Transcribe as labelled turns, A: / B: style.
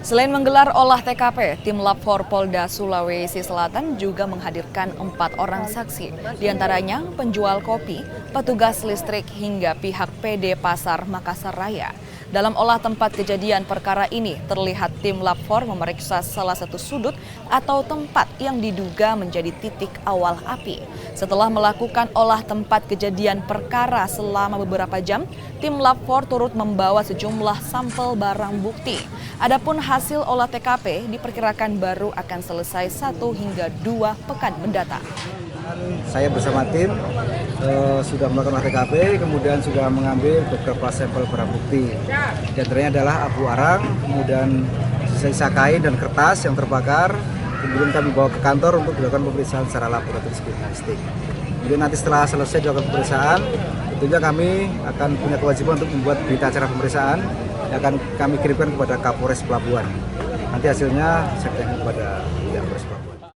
A: Selain menggelar olah TKP, tim Lab 4 Polda Sulawesi Selatan juga menghadirkan 4 orang saksi, diantaranya penjual kopi, petugas listrik hingga pihak PD Pasar Makassar Raya. Dalam olah tempat kejadian perkara ini, terlihat tim Lab 4 memeriksa salah satu sudut atau tempat yang diduga menjadi titik awal api. Setelah melakukan olah tempat kejadian perkara selama beberapa jam, tim Lab 4 turut membawa sejumlah sampel barang bukti. Adapun hasil olah TKP diperkirakan baru akan selesai 1 hingga 2 pekan mendatang.
B: Saya bersama tim sudah melakukan olah TKP, kemudian sudah mengambil beberapa sampel barang bukti. Di antaranya adalah abu arang, kemudian sisa kain dan kertas yang terbakar. Kemudian kami bawa ke kantor untuk dilakukan pemeriksaan secara laboratoris kriminalistik. Kemudian nanti setelah selesai dilakukan pemeriksaan, tentunya kami akan punya kewajiban untuk membuat berita acara pemeriksaan yang akan kami kirimkan kepada Kapolres Pelabuhan. Nanti hasilnya saya kirimkan kepada Kapolres Pelabuhan.